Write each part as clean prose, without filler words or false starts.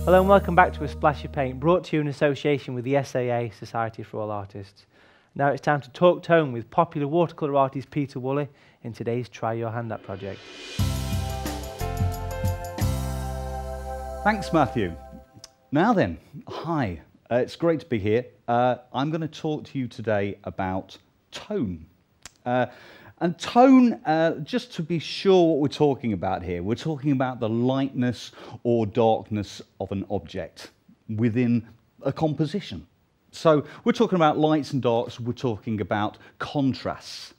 Hello and welcome back to A Splash of Paint, brought to you in association with the SAA, Society for All Artists. Now it's time to talk tone with popular watercolour artist Peter Wooley in today's Try Your Hand At project. Thanks, Matthew. Now then, hi, it's great to be here. I'm going to talk to you today about tone. And tone, just to be sure what we're talking about here, we're talking about the lightness or darkness of an object within a composition. So we're talking about lights and darks, we're talking about contrasts.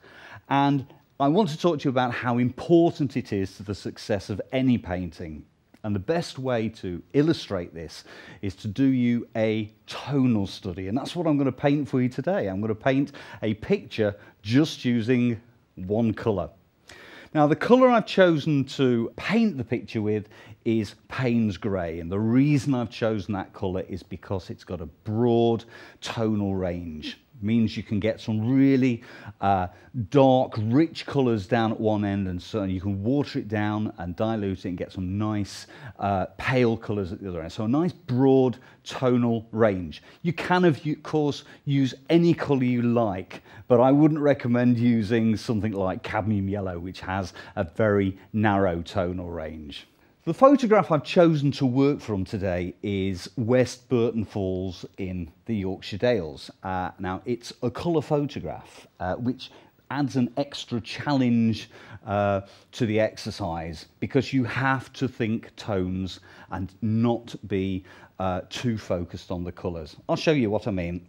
And I want to talk to you about how important it is to the success of any painting. And the best way to illustrate this is to do you a tonal study. And that's what I'm going to paint for you today. I'm going to paint a picture just using one colour. Now the colour I've chosen to paint the picture with is Paynes Grey, and the reason I've chosen that colour is because it's got a broad tonal range. It means you can get some really dark, rich colours down at one end, and so you can water it down and dilute it and get some nice pale colours at the other end. So a nice broad tonal range. You can, of course, use any colour you like, but I wouldn't recommend using something like cadmium yellow, which has a very narrow tonal range. The photograph I've chosen to work from today is West Burton Falls in the Yorkshire Dales. Now, it's a colour photograph, which adds an extra challenge to the exercise, because you have to think tones and not be too focused on the colours. I'll show you what I mean.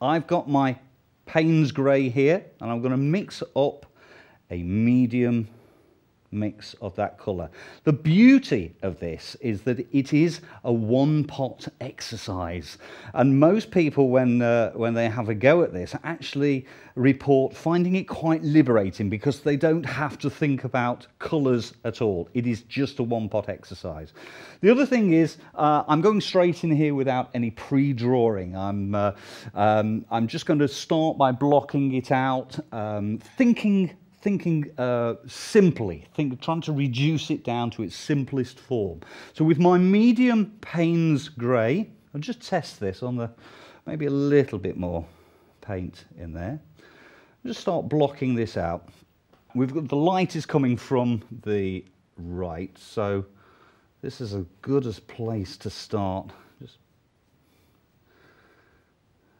I've got my Paynes Grey here, and I'm going to mix up a medium mix of that colour. The beauty of this is that it is a one-pot exercise, and most people when they have a go at this actually report finding it quite liberating, because they don't have to think about colours at all. It is just a one-pot exercise. The other thing is I'm going straight in here without any pre-drawing. I'm just going to start by blocking it out, thinking simply, trying to reduce it down to its simplest form. So with my medium Paynes Grey, I'll just test this on maybe a little bit more paint in there. I'll just start blocking this out. We've got the light is coming from the right, so this is as good a place to start.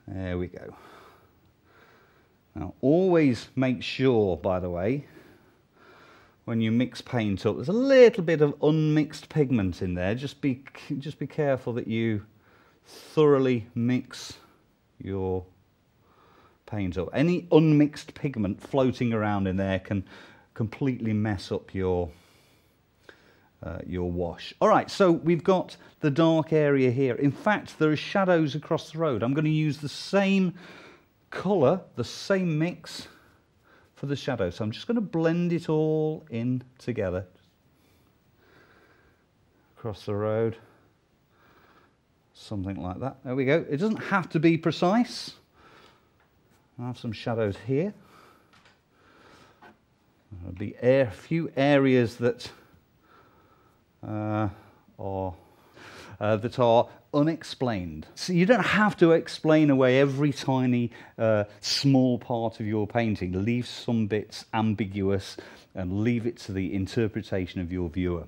There we go. Now, always make sure, by the way, when you mix paint up, there's a little bit of unmixed pigment in there. Just be careful that you thoroughly mix your paint up. Any unmixed pigment floating around in there can completely mess up your wash. All right, so we've got the dark area here. In fact, there are shadows across the road. I'm going to use the same colour, the same mix for the shadow. So I'm just going to blend it all in together. Across the road. Something like that. There we go. It doesn't have to be precise. I have some shadows here. There'll be a few areas that are unexplained. So you don't have to explain away every tiny small part of your painting. Leave some bits ambiguous and leave it to the interpretation of your viewer.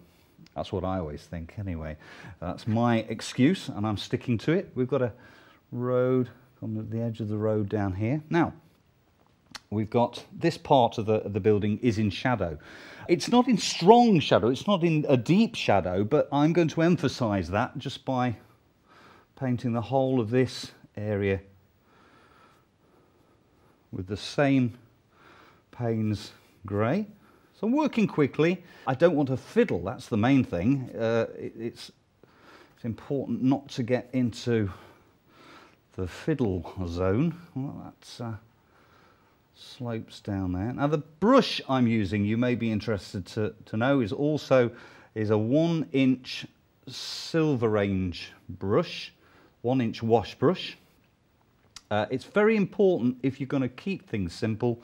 That's what I always think anyway. That's my excuse, and I'm sticking to it. We've got a road on the edge of the road down here. Now, we've got this part of the building is in shadow. It's not in strong shadow, it's not in a deep shadow, but I'm going to emphasize that just by painting the whole of this area with the same Paynes Grey. So I'm working quickly. I don't want to fiddle, that's the main thing. It's important not to get into the fiddle zone. Well, that's slopes down there. Now the brush I'm using, you may be interested to know, is a 1-inch Silver Range brush, 1-inch wash brush. It's very important, if you're going to keep things simple,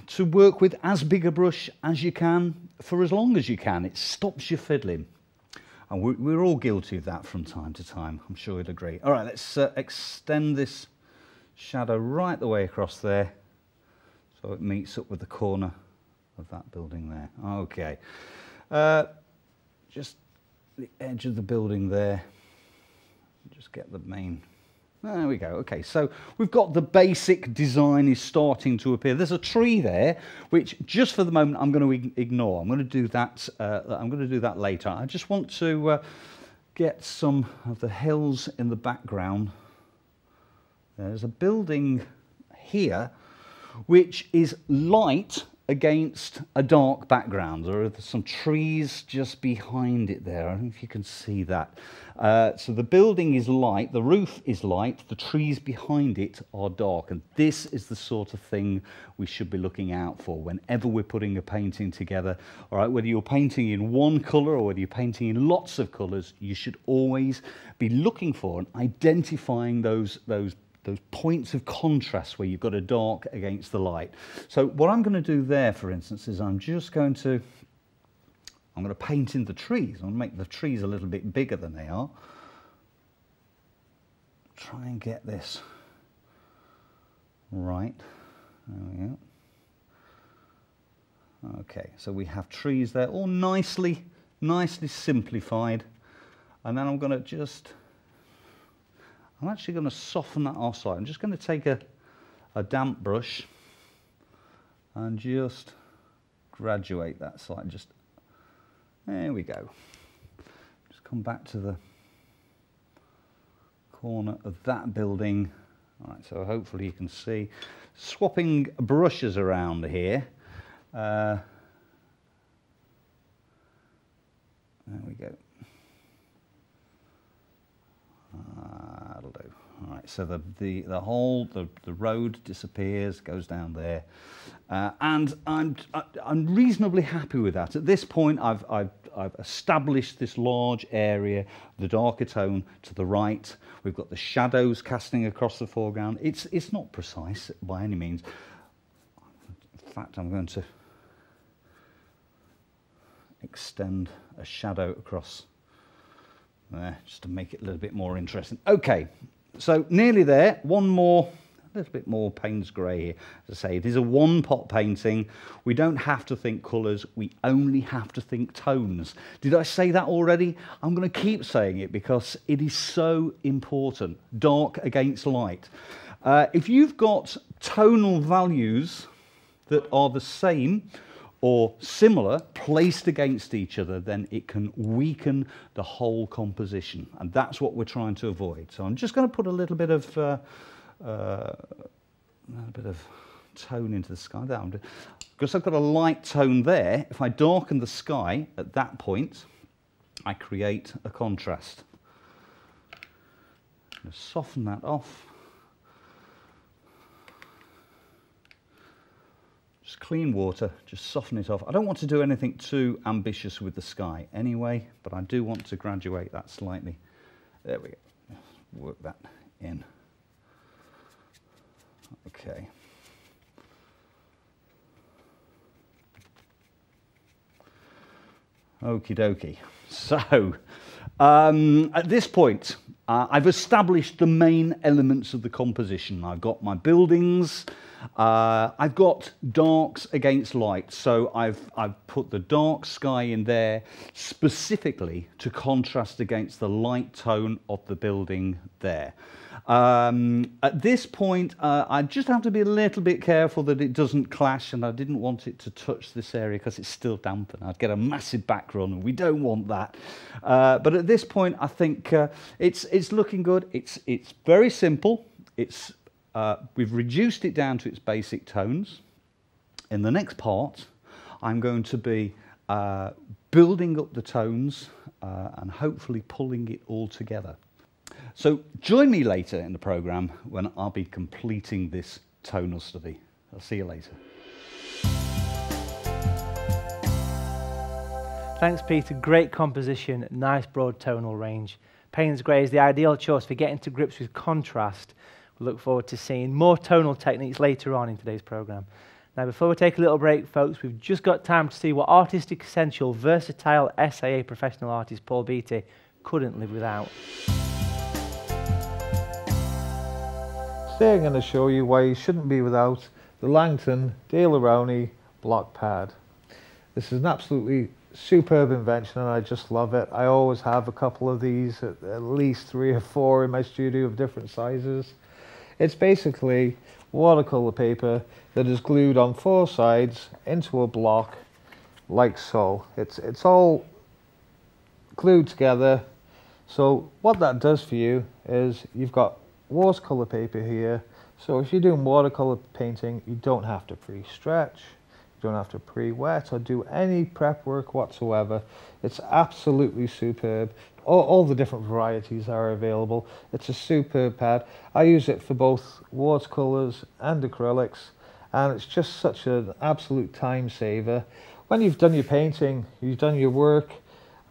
to work with as big a brush as you can for as long as you can. It stops you fiddling. And we're all guilty of that from time to time, I'm sure you'd agree. All right, let's extend this shadow right the way across there so it meets up with the corner of that building there. Okay, just the edge of the building there. Just get the main. There we go. Okay, so we've got the basic design is starting to appear. There's a tree there, which just for the moment I'm going to ignore. I'm going to do that. I'm going to do that later. I just want to get some of the hills in the background. There's a building here, which is light against a dark background. There are some trees just behind it there. I don't know if you can see that. So the building is light, the roof is light, the trees behind it are dark, and this is the sort of thing we should be looking out for whenever we're putting a painting together. All right, whether you're painting in one colour or whether you're painting in lots of colours, you should always be looking for and identifying those points of contrast where you've got a dark against the light. So what I'm going to do there, for instance, is I'm going to paint in the trees. I'm going to make the trees a little bit bigger than they are. Try and get this right. There we go. Okay, so we have trees there, all nicely simplified. And then I'm actually going to soften that off slightly. I'm just going to take a damp brush and just graduate that slightly. There we go. Just come back to the corner of that building. All right, so hopefully you can see. Swapping brushes around here. There we go. That'll do. All right, so the road disappears, goes down there, and I'm reasonably happy with that. At this point, I've established this large area, the darker tone to the right. We've got the shadows casting across the foreground. It's not precise by any means. In fact, I'm going to extend a shadow across there just to make it a little bit more interesting. Okay, so nearly there. One more, a little bit more Paynes Grey here. As I say, it is a one-pot painting. We don't have to think colours, we only have to think tones. Did I say that already? I'm going to keep saying it because it is so important. Dark against light. If you've got tonal values that are the same or similar placed against each other, then it can weaken the whole composition, and that's what we're trying to avoid. So I'm just going to put a little bit of tone into the sky there. Because I've got a light tone there, if I darken the sky at that point, I create a contrast. I'm going to soften that off. Just clean water, just soften it off. I don't want to do anything too ambitious with the sky anyway, but I do want to graduate that slightly. There we go. Work that in. Okay. Okie dokie. So, at this point, I've established the main elements of the composition. I've got my buildings. I've got darks against light, so I've put the dark sky in there specifically to contrast against the light tone of the building there. At this point, I just have to be a little bit careful that it doesn't clash, and I didn't want it to touch this area because it's still damp and I'd get a massive back run, and we don't want that. But at this point, I think it's looking good. It's very simple. We've reduced it down to its basic tones. In the next part, I'm going to be building up the tones and hopefully pulling it all together. So join me later in the programme when I'll be completing this tonal study. I'll see you later. Thanks, Peter. Great composition, nice broad tonal range. Paynes Grey is the ideal choice for getting to grips with contrast. We look forward to seeing more tonal techniques later on in today's programme. Now, before we take a little break, folks, we've just got time to see what artistic essential, versatile SAA professional artist Paul Beattie couldn't live without. Today I'm going to show you why you shouldn't be without the Langton Daler-Rowney block pad. This is an absolutely superb invention and I just love it. I always have a couple of these, at least 3 or 4 in my studio of different sizes. It's basically watercolour paper that is glued on 4 sides into a block like so. It's all glued together. So what that does for you is you've got watercolour paper here. So if you're doing watercolour painting, you don't have to pre-stretch, you don't have to pre-wet or do any prep work whatsoever. It's absolutely superb. All the different varieties are available. It's a superb pad. I use it for both watercolours and acrylics, and it's just such an absolute time saver. When you've done your painting, you've done your work,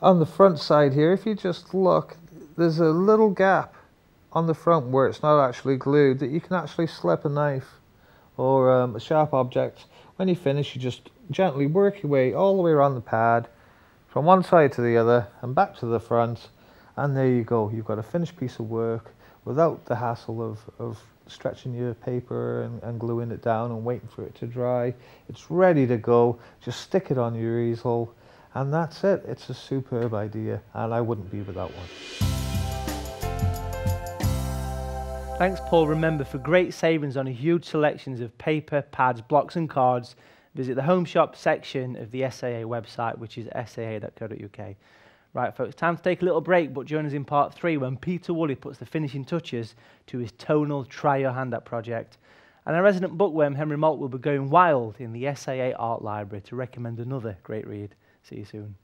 on the front side here, if you just look, there's a little gap on the front where it's not actually glued that you can actually slip a knife or a sharp object. When you finish, you just gently work your way all the way around the pad from one side to the other and back to the front, and there you go. You've got a finished piece of work without the hassle of stretching your paper and gluing it down and waiting for it to dry. It's ready to go. Just stick it on your easel and that's it. It's a superb idea and I wouldn't be without one. Thanks, Paul. Remember, for great savings on a huge selections of paper, pads, blocks and cards, visit the Home Shop section of the SAA website, which is saa.co.uk. Right, folks, time to take a little break, but join us in part 3 when Peter Wooley puts the finishing touches to his Tonal Try Your Hand At project. And our resident bookworm, Henry Malt, will be going wild in the SAA Art Library to recommend another great read. See you soon.